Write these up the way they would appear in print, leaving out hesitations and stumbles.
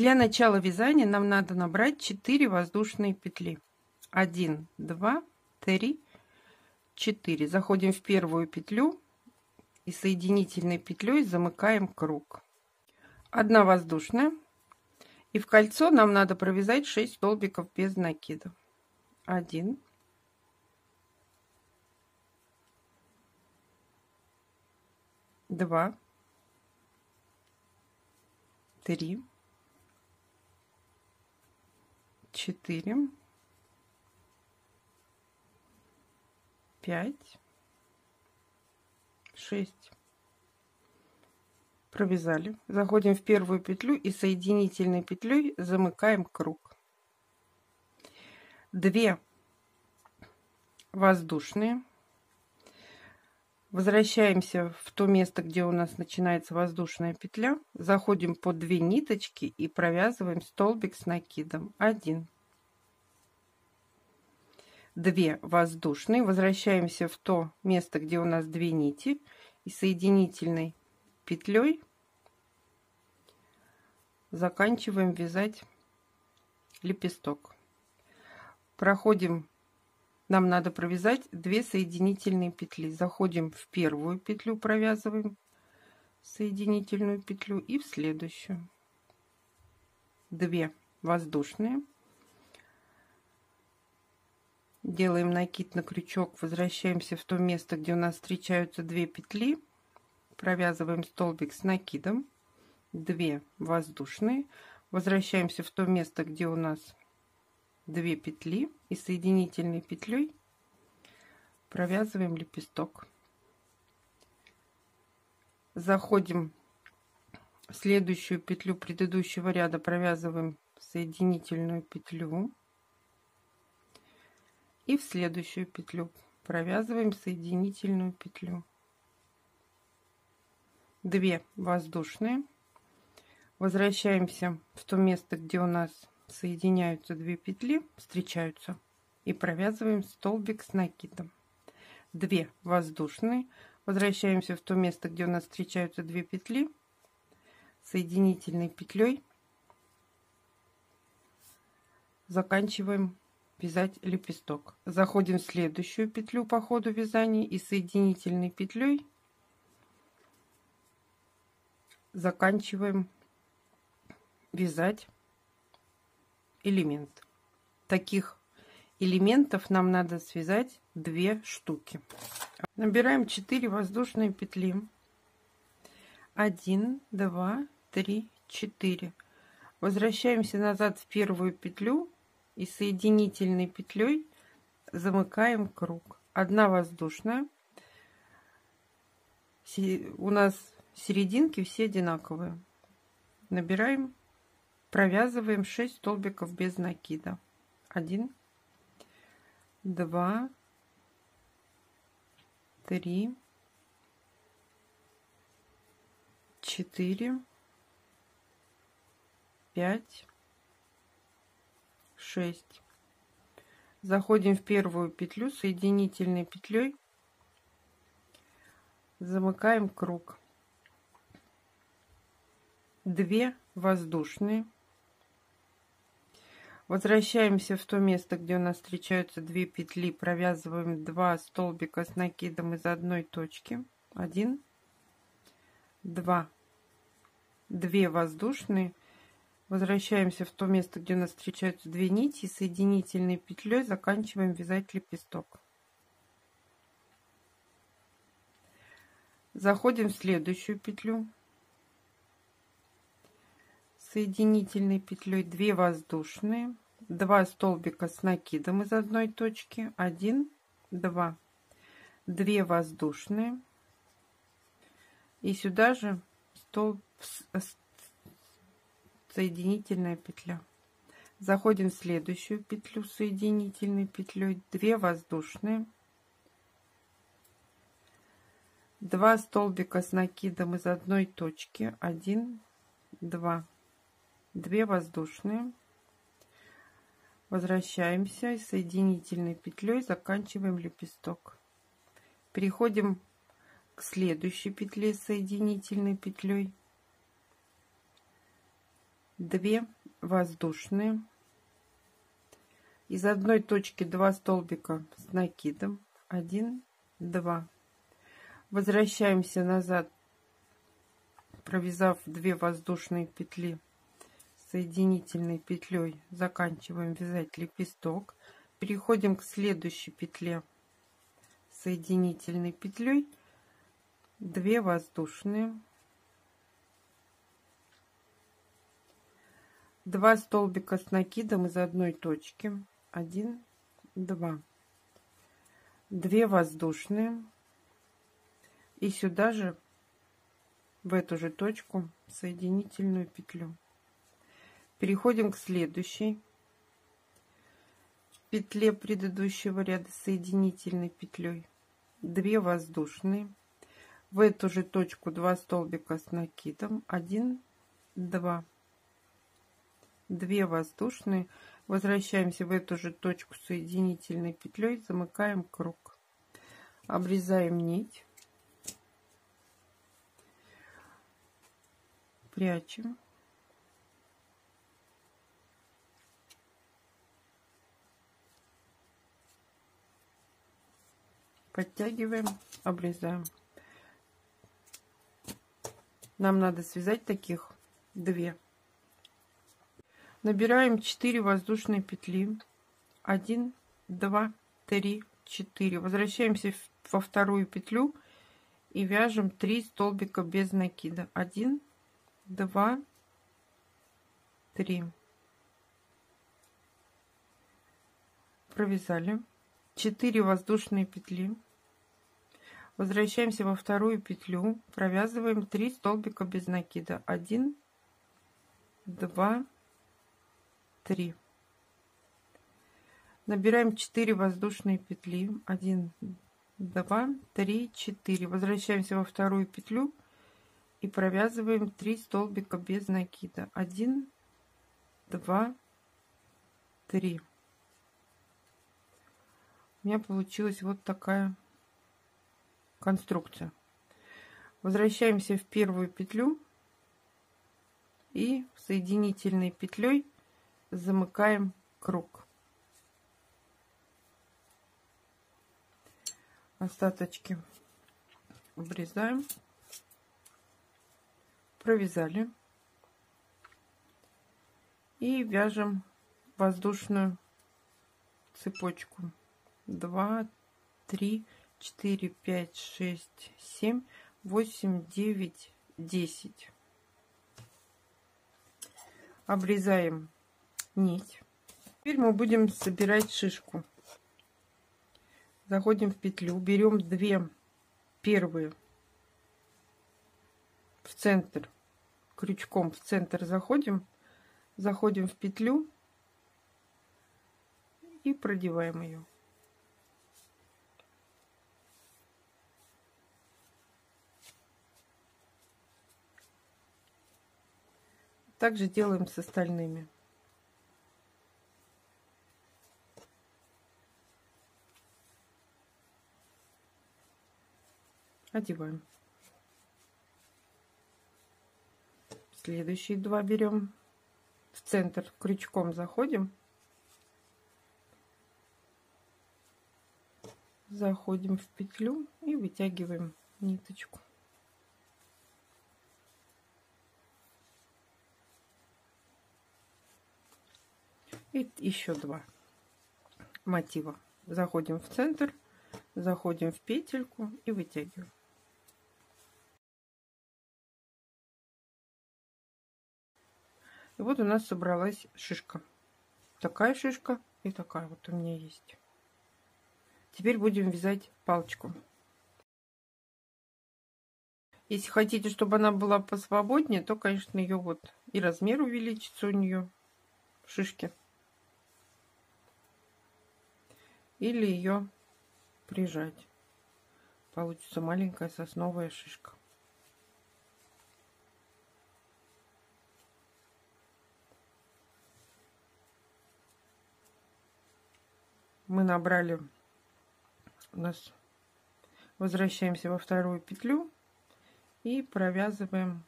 Для начала вязания нам надо набрать 4 воздушные петли. 1, 2, 3, 4. Заходим в первую петлю и соединительной петлей замыкаем круг. 1 воздушная. И в кольцо нам надо провязать 6 столбиков без накида. 1, 2, 3, 4, 5, 6. Провязали. Заходим в первую петлю и соединительной петлей замыкаем круг. 2 воздушные. Возвращаемся в то место, где у нас начинается воздушная петля. Заходим по 2 ниточки и провязываем столбик с накидом. 1, 2 воздушные. Возвращаемся в то место, где у нас 2 нити, и соединительной петлей заканчиваем вязать лепесток. Проходим, нам надо провязать 2 соединительные петли. Заходим в первую петлю, провязываем соединительную петлю, и в следующую 2 воздушные. Делаем накид на крючок, возвращаемся в то место, где у нас встречаются 2 петли, провязываем столбик с накидом, 2 воздушные, возвращаемся в то место, где у нас 2 петли, и соединительной петлей провязываем лепесток. Заходим в следующую петлю предыдущего ряда, провязываем соединительную петлю, и в следующую петлю провязываем соединительную петлю. 2 воздушные. Возвращаемся в то место, где у нас соединяются 2 петли, встречаются, и провязываем столбик с накидом. 2 воздушные. Возвращаемся в то место, где у нас встречаются 2 петли, соединительной петлей заканчиваем вязать лепесток. Заходим в следующую петлю по ходу вязания и соединительной петлей заканчиваем вязать элемент. Таких элементов нам надо связать 2 штуки. Набираем 4 воздушные петли. 1, 2, 3, 4. Возвращаемся назад в первую петлю и соединительной петлей замыкаем круг. 1 воздушная. У нас серединки все одинаковые. Набираем, провязываем 6 столбиков без накида. 1, 2, 3, 4, 5, 6. Заходим в первую петлю, соединительной петлей замыкаем круг. 2 воздушные. Возвращаемся в то место, где у нас встречаются 2 петли, провязываем 2 столбика с накидом из одной точки. 1, 2, 2 воздушные. Возвращаемся в то место, где у нас встречаются 2 нити, и соединительной петлей заканчиваем вязать лепесток. Заходим в следующую петлю, соединительной петлей 2 воздушные, 2 столбика с накидом из одной точки. 1, 2, 2 воздушные, и сюда же соединительная петля. Заходим в следующую петлю соединительной петлей, 2 воздушные, 2 столбика с накидом из одной точки. 1, 2, 2 воздушные. Возвращаемся и соединительной петлей заканчиваем лепесток. Переходим к следующей петле соединительной петлей. 2 воздушные, из одной точки 2 столбика с накидом, 1, 2. Возвращаемся назад, провязав 2 воздушные петли, соединительной петлей заканчиваем вязать лепесток, переходим к следующей петле, соединительной петлей 2 воздушные, 2 столбика с накидом из одной точки, 1, 2, 2 воздушные, и сюда же в эту же точку соединительную петлю. Переходим к следующей петле предыдущего ряда соединительной петлей, 2 воздушные, в эту же точку 2 столбика с накидом, 1, 2, 2 воздушные, возвращаемся в эту же точку соединительной петлей, замыкаем круг, обрезаем нить, прячем, подтягиваем, обрезаем. Нам надо связать таких 2. Набираем 4 воздушные петли, 1, 2, 3, 4. Возвращаемся во вторую петлю и вяжем 3 столбика без накида, 1, 2, 3. Провязали 4 воздушные петли, возвращаемся во вторую петлю, провязываем 3 столбика без накида, 1, 2, 3. Набираем 4 воздушные петли, 1, 2, 3, 4. Возвращаемся во вторую петлю и провязываем 3 столбика без накида, 1, 2, 3. У меня получилась вот такая конструкция. Возвращаемся в первую петлю и соединительной петлей замыкаем круг. Остаточки обрезаем, провязали и вяжем воздушную цепочку. 2, 3, 4, 5, 6, 7, 8, 9, 10. Обрезаем нить. Теперь мы будем собирать шишку. Заходим в петлю, берем 2 первые в центр, крючком в центр заходим в петлю и продеваем ее. Также делаем с остальными. Одеваем. Следующие 2 берем, в центр крючком заходим, заходим в петлю и вытягиваем ниточку. И еще 2 мотива. Заходим в центр, заходим в петельку и вытягиваем. И вот у нас собралась шишка. Такая шишка и такая вот у меня есть. Теперь будем вязать палочку. Если хотите, чтобы она была посвободнее, то, конечно, ее вот и размер увеличится у нее шишки. Или ее прижать. Получится маленькая сосновая шишка. Мы набрали, у нас возвращаемся во вторую петлю и провязываем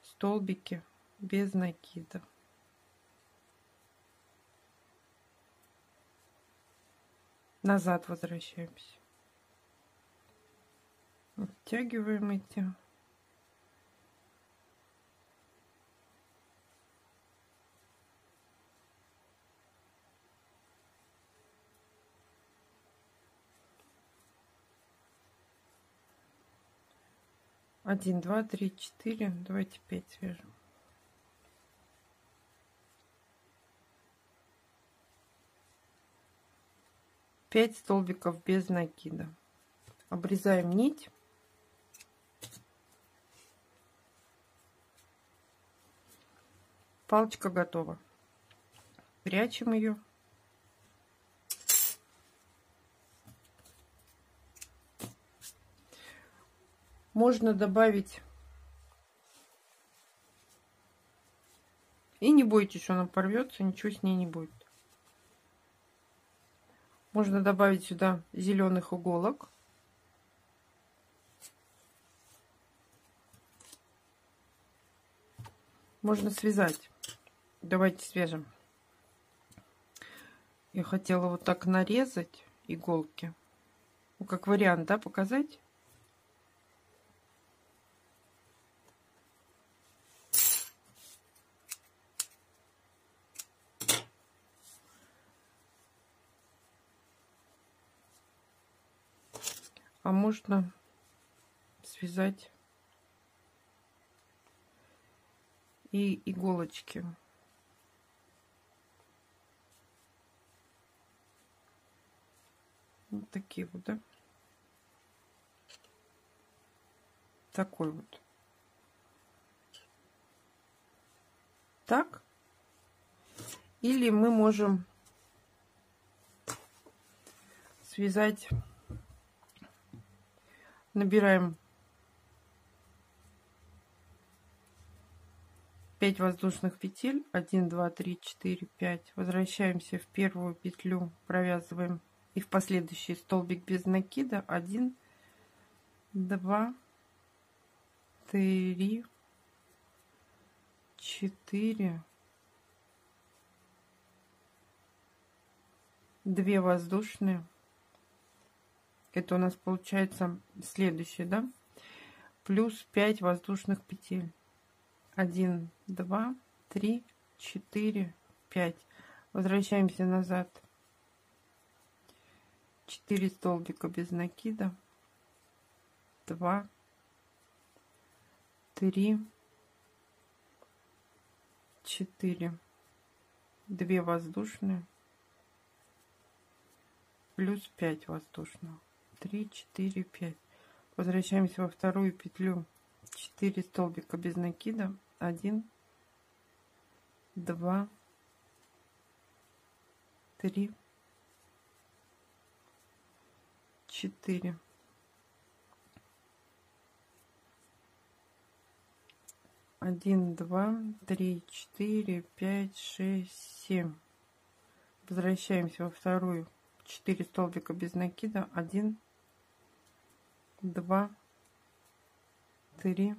столбики без накида. Назад возвращаемся. Оттягиваем эти. Один, два, три, четыре. Давайте 5 свяжем. Пять столбиков без накида. Обрезаем нить. Палочка готова. Прячем ее. Можно добавить, и не бойтесь, что она порвется, ничего с ней не будет. Можно добавить сюда зеленых иголок. Можно связать. Давайте свяжем. Я хотела вот так нарезать иголки. Ну, как вариант, да, показать. А можно связать и иголочки. Вот такие вот, да? Такой вот. Так. Или мы можем связать, набираем 5 воздушных петель, 1, 2, 3, 4, 5. Возвращаемся в первую петлю, провязываем и в последующий столбик без накида. 1, 2, 3, 4, 2 воздушные. Это у нас получается следующее, да? Плюс 5 воздушных петель. 1, 2, 3, 4, 5. Возвращаемся назад. 4 столбика без накида. 2, 3, 4. 2 воздушные. Плюс 5 воздушного. 3, 4, 5. Возвращаемся во вторую петлю. 4 столбика без накида. 1, 2, 3, 4. Один, два, три, четыре, пять, шесть, 7. Возвращаемся во вторую. 4 столбика без накида. 1, 2, 3,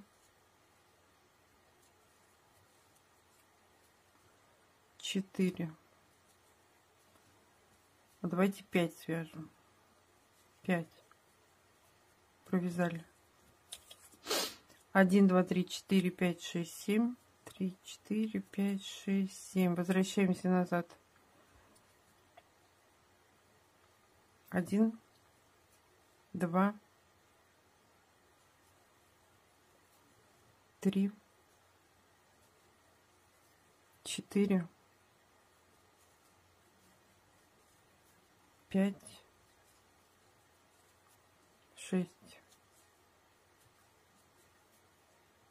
4. Давайте 5 свяжем. 5. Провязали. 1, 2, 3, 4, 5, 6, 7. 3, 4, 5, 6, 7. Возвращаемся назад. 1, 2, 3, 4, 5, 6.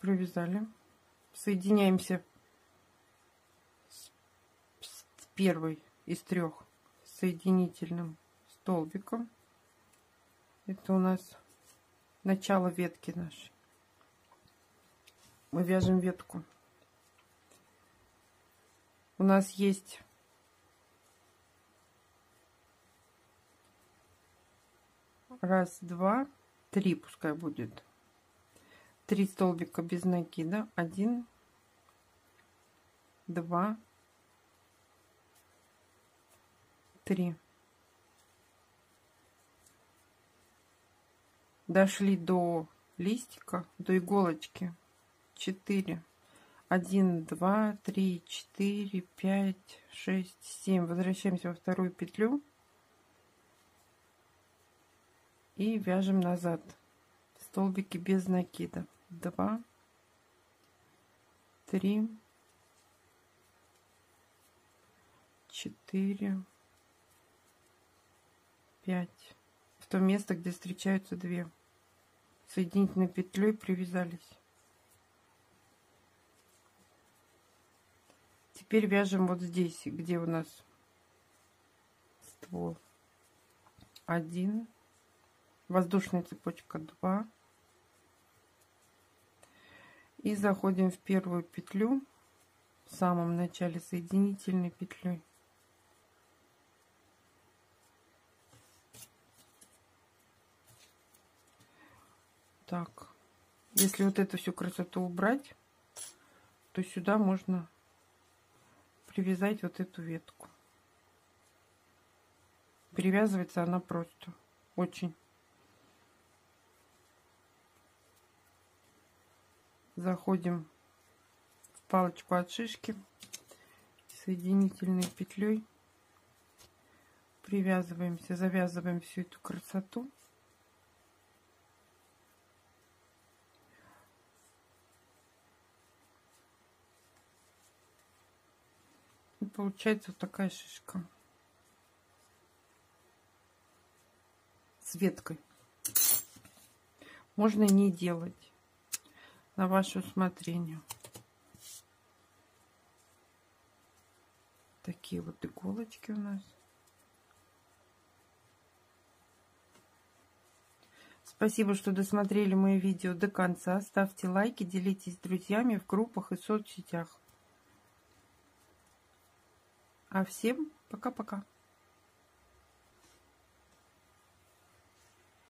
Провязали. Соединяемся с первой из 3 соединительным столбиком. Это у нас начало ветки нашей. Мы вяжем ветку. У нас есть раз, два, 3, пускай будет. 3 столбика без накида. 1, 2, 3. Дошли до листика, до иголочки. 4. 1, 2, 3, 4, 5, 6, 7. Возвращаемся во вторую петлю и вяжем назад столбики без накида. 2, 3, 4, 5. В то место, где встречаются 2. Соединительной петлей привязались. Теперь вяжем вот здесь, где у нас ствол. 1, воздушная цепочка 2. И заходим в первую петлю в самом начале соединительной петлей. Так, если вот эту всю красоту убрать, то сюда можно привязать вот эту ветку. Привязывается она просто очень. Заходим в палочку от шишки соединительной петлей, привязываемся, завязываем всю эту красоту. И получается вот такая шишка с веткой. Можно не делать, на ваше усмотрение. Такие вот иголочки у нас. Спасибо, что досмотрели мои видео до конца. Ставьте лайки, делитесь с друзьями в группах и соцсетях. А всем пока-пока.